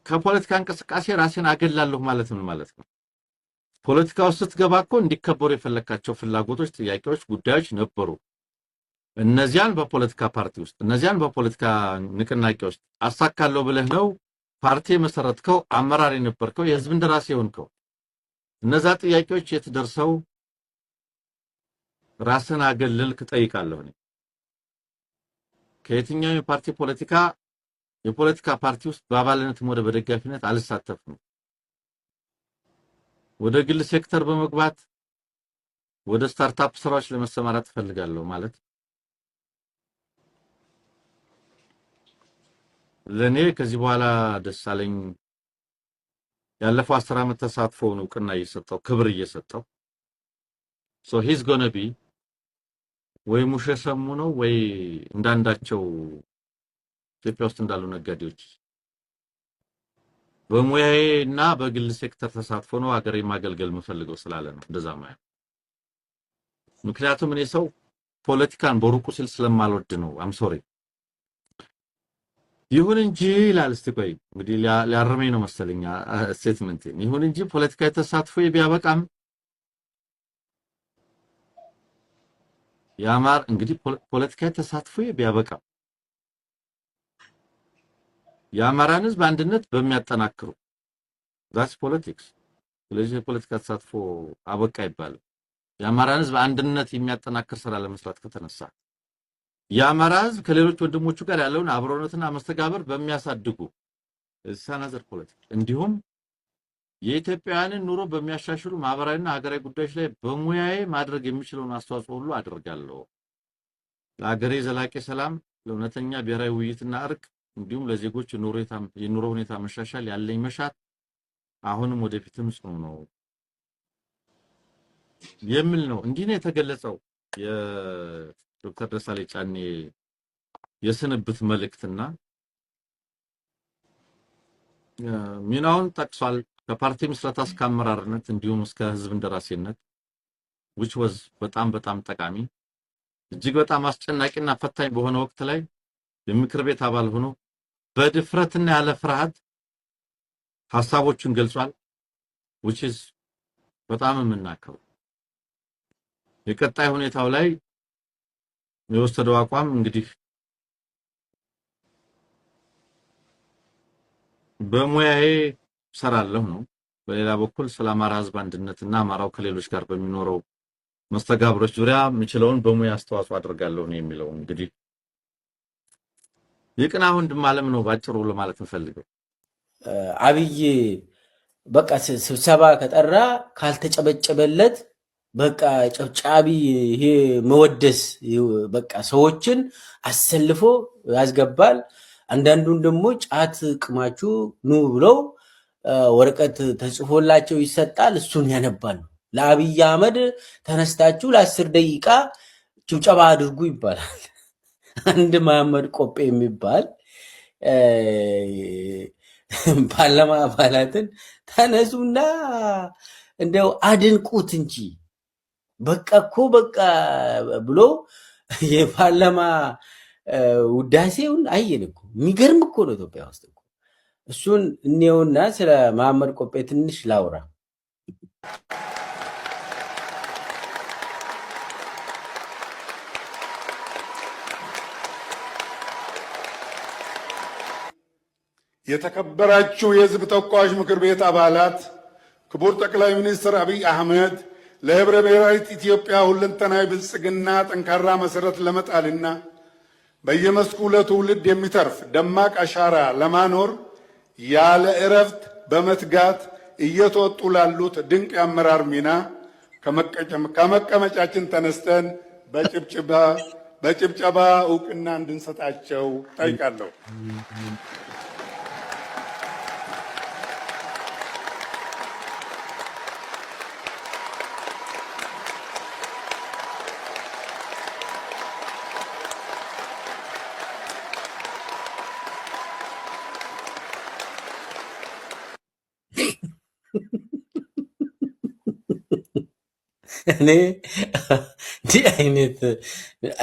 ከፖለቲካ እንቅስቃሴ ራሴን አገላለሁ ማለት ምን ማለት ነው? ፖለቲካ ውስጥ ስትገባ እኮ እንዲከበሩ የፈለካቸው ፍላጎቶች፣ ጥያቄዎች፣ ጉዳዮች ነበሩ። እነዚያን በፖለቲካ ፓርቲ ውስጥ እነዚያን በፖለቲካ ንቅናቄ ውስጥ አሳካለሁ ብለህ ነው ፓርቲ መሰረትከው፣ አመራር የነበርከው፣ የህዝብ እንደራሴ ሆንከው። እነዛ ጥያቄዎች የት ደርሰው ራስን አገልልክ ጠይቃለሁ እኔ ከየትኛው የፖለቲካ ፓርቲ ውስጥ በአባልነትም ወደ በደጋፊነት አልሳተፍም። ወደ ግል ሴክተር በመግባት ወደ ስታርታፕ ስራዎች ለመሰማራት ፈልጋለሁ ማለት ለኔ ከዚህ በኋላ ደሳለኝ ያለፈው 10 ዓመት ተሳትፎውን እውቅና እየሰጠው ክብር እየሰጠው so he's going to be ወይ ሙሼ ሰሙ ነው ወይ እንዳንዳቸው ኢትዮጵያ ውስጥ እንዳሉ ነጋዴዎች በሙያዬና በግል ሴክተር ተሳትፎ ነው ሀገሬ ማገልገል መፈልገው ስላለ ነው እንደዛ ማለት። ምክንያቱም እኔ ሰው ፖለቲካን በሩቁ ሲል ስለማልወድ ነው። አም ሶሪ ይሁን እንጂ ይላል። እስቲ ቆይ እንግዲህ ሊያርመኝ ነው መሰለኛ ስቴትመንት። ይሁን እንጂ ፖለቲካ ተሳትፎ ቢያበቃም ያማር እንግዲህ ፖለቲካ ተሳትፎ ቢያበቃም የአማራን ህዝብ አንድነት በሚያጠናክሩ ዛስ ፖለቲክስ። ስለዚህ የፖለቲካ ተሳትፎ አበቃ ይባላል። የአማራን ህዝብ አንድነት የሚያጠናክር ስራ ለመስራት ከተነሳ የአማራ ህዝብ ከሌሎች ወንድሞቹ ጋር ያለውን አብሮነትና መስተጋብር በሚያሳድጉ ሳናዘር ፖለቲክ እንዲሁም የኢትዮጵያውያንን ኑሮ በሚያሻሽሉ ማህበራዊና ሀገራዊ ጉዳዮች ላይ በሙያዬ ማድረግ የሚችለውን አስተዋጽኦ ሁሉ አደርጋለሁ። ለሀገሬ ዘላቂ ሰላም፣ ለእውነተኛ ብሔራዊ ውይይትና እርቅ እንዲሁም ለዜጎች የኑሮ ሁኔታ መሻሻል ያለኝ መሻት አሁንም ወደፊትም ጽኑ ነው የሚል ነው። እንዲህ ነው የተገለጸው የዶክተር ደሳለኝ ጫኔ የስንብት መልእክትና ሚናውን ጠቅሷል። ከፓርቲ ምስረታ እስከ አመራርነት እንዲሁም እስከ ህዝብ እንደራሴነት which was በጣም ጠቃሚ እጅግ በጣም አስጨናቂና ፈታኝ በሆነ ወቅት ላይ የምክር ቤት አባል ሆኖ በድፍረትና ያለ ፍርሃት ሐሳቦችን ገልጿል። which is በጣም የምናከው የቀጣይ ሁኔታው ላይ የወሰደው አቋም እንግዲህ በሙያዬ ሰራለሁ ነው። በሌላ በኩል ስለ አማራ ህዝብ አንድነትና አማራው ከሌሎች ጋር በሚኖረው መስተጋብሮች ዙሪያ ምችለውን በሙያ አስተዋጽኦ አድርጋለሁ ነው የሚለው። እንግዲህ የቅና ወንድም ዓለም ነው ባጭሩ ለማለት እንፈልገው። አብይ በቃ ስብሰባ ከጠራ ካልተጨበጨበለት በቃ ጨብጫቢ ይሄ መወደስ በቃ ሰዎችን አሰልፎ ያስገባል። አንዳንዱን ደግሞ ጫት ቅማችሁ ኑ ብለው ወረቀት ተጽፎላቸው ይሰጣል። እሱን ያነባሉ። ለአብይ አህመድ ተነስታችሁ ለ10 ደቂቃ ጭብጨባ አድርጉ ይባላል። አንድ መሐመድ ቆጴ የሚባል ፓርላማ አባላትን ተነሱና እንደው አድንቁት እንጂ በቃ እኮ በቃ ብሎ የፓርላማ ውዳሴውን አየን እኮ። የሚገርም እኮ ነው ኢትዮጵያ ውስጥ እኮ። እሱን እኔውና ስለ መሐመድ ቆጴ ትንሽ ላውራ። የተከበራችሁ የህዝብ ተወካዮች ምክር ቤት አባላት፣ ክቡር ጠቅላይ ሚኒስትር አብይ አህመድ ለህብረ ብሔራዊት ኢትዮጵያ ሁለንተናዊ ብልጽግና ጠንካራ መሰረት ለመጣልና በየመስኩ ለትውልድ የሚተርፍ ደማቅ አሻራ ለማኖር ያለ እረፍት በመትጋት እየተወጡ ላሉት ድንቅ የአመራር ሚና ከመቀመጫችን ተነስተን በጭብጨባ እውቅና እንድንሰጣቸው ጠይቃለሁ። እኔ እንዲህ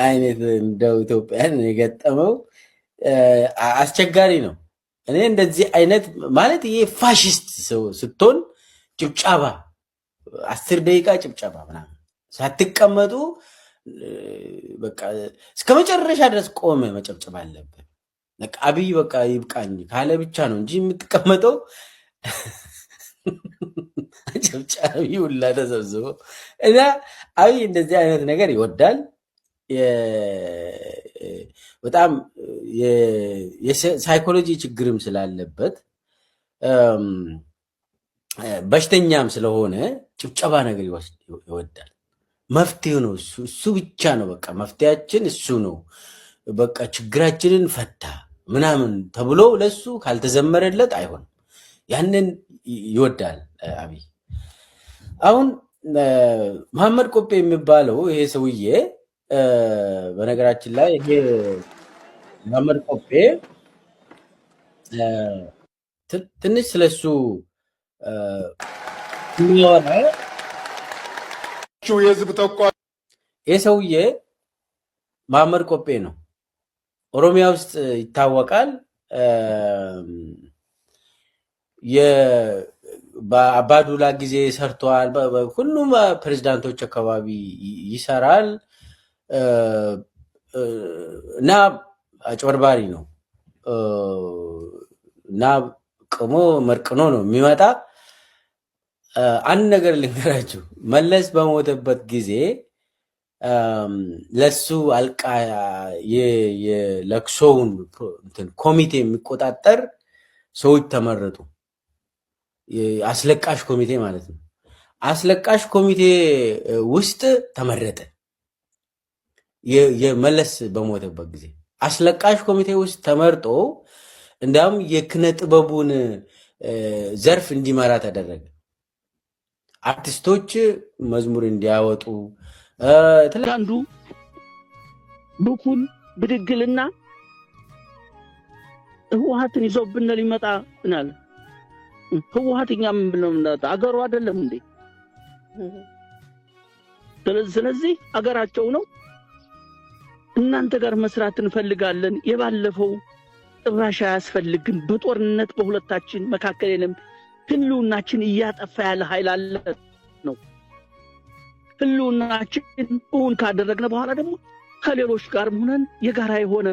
አይነት እንደው ኢትዮጵያን የገጠመው አስቸጋሪ ነው። እኔ እንደዚህ አይነት ማለት ይሄ ፋሽስት ስትሆን ጭብጨባ 10 ደቂቃ ጭብጨባ ምናምን ሳትቀመጡ በቃ እስከ መጨረሻ ድረስ ቆመ መጨብጨብ አለበት። በቃ አብይ በቃ ይብቃኝ ካለ ብቻ ነው እንጂ የምትቀመጠው ጭብጨባ ሁላ ተሰብስቦ እና አብይ እንደዚህ አይነት ነገር ይወዳል። በጣም የሳይኮሎጂ ችግርም ስላለበት በሽተኛም ስለሆነ ጭብጨባ ነገር ይወዳል። መፍትሄው ነው እሱ ብቻ ነው። በቃ መፍትሄያችን እሱ ነው። በቃ ችግራችንን ፈታ ምናምን ተብሎ ለሱ ካልተዘመረለት አይሆንም። ያንን ይወዳል አብይ። አሁን መሐመድ ቆጴ የሚባለው ይሄ ሰውዬ በነገራችን ላይ ይሄ መሐመድ ቆጴ ትንሽ ስለሱ የሚያወራ የህዝብ ተቋም ይሄ ሰውዬ መሐመድ ቆጴ ነው። ኦሮሚያ ውስጥ ይታወቃል። በአባዱላ ጊዜ ሰርቷል። ሁሉም ፕሬዝዳንቶች አካባቢ ይሰራል እና አጭበርባሪ ነው እና ቅሞ መርቅኖ ነው የሚመጣ። አንድ ነገር ልንገራችሁ። መለስ በሞተበት ጊዜ ለሱ አልቃ የለቅሶውን ኮሚቴ የሚቆጣጠር ሰዎች ተመረጡ። አስለቃሽ ኮሚቴ ማለት ነው። አስለቃሽ ኮሚቴ ውስጥ ተመረጠ። የመለስ በሞተበት ጊዜ አስለቃሽ ኮሚቴ ውስጥ ተመርጦ እንዲያውም የኪነ ጥበቡን ዘርፍ እንዲመራ ተደረገ። አርቲስቶች መዝሙር እንዲያወጡ አንዱ ብኩን ብድግልና ህወሓትን ይዞብን ሊመጣ እናል። ህወሓትኛ ምን ብለው እናታ አገሩ አይደለም እንዴ? ስለዚህ አገራቸው ነው። እናንተ ጋር መስራት እንፈልጋለን። የባለፈው ጥራሻ ያስፈልግን በጦርነት በሁለታችን መካከል የለም ህልውናችን እያጠፋ ያለ ኃይል አለ ነው። ህልውናችን እውን ካደረግነ በኋላ ደግሞ ከሌሎች ጋር ሆነን የጋራ የሆነ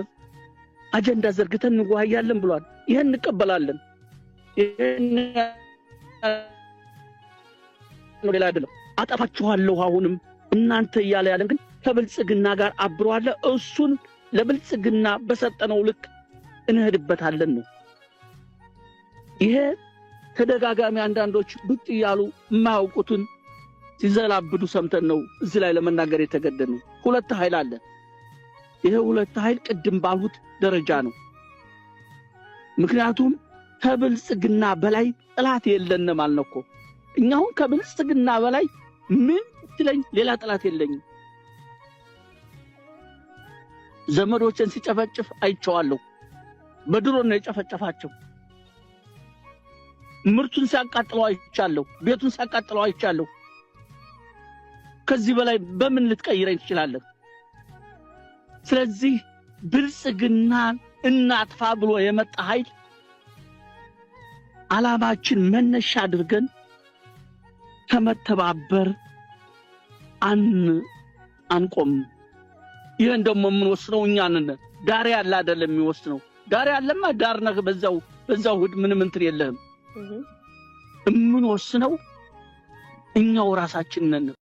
አጀንዳ ዘርግተን እንወያያለን ብሏል። ይሄን እንቀበላለን። ሌላ አይደለም። አጠፋችኋለሁ አሁንም እናንተ እያለ ያለን ግን ከብልጽግና ጋር አብሯል። እሱን ለብልጽግና በሰጠነው ልክ እንሄድበታለን ነው። ይሄ ተደጋጋሚ አንዳንዶች ብቅ ያሉ የማያውቁትን ሲዘላብዱ ሰምተን ነው እዚህ ላይ ለመናገር የተገደድነው። ሁለት ኃይል አለ። ይሄ ሁለት ኃይል ቅድም ባልሁት ደረጃ ነው። ምክንያቱም ከብልጽግና በላይ ጥላት የለንም ማለት ነው እኮ። እኛውን ከብልጽግና በላይ ምን ትለኝ ሌላ ጥላት የለኝም። ዘመዶችን ሲጨፈጭፍ አይቼዋለሁ። በድሮን ነው የጨፈጨፋቸው። ምርቱን ሲያቃጥለው አይቻለሁ። ቤቱን ሲያቃጥለው አይቻለሁ። ከዚህ በላይ በምን ልትቀይረኝ ትችላለህ? ስለዚህ ብልጽግና እናጥፋ ብሎ የመጣ ኃይል ዓላማችን መነሻ አድርገን ከመተባበር አንቆም። ይሄን ደግሞ የምንወስነው እኛ ነን። ዳር ያለ አይደለም የሚወስነው። ዳር ያለማ ዳር ነህ፣ በዛው ሁድ ምንም እንትን የለህም። የምንወስነው እኛው ራሳችን ነን።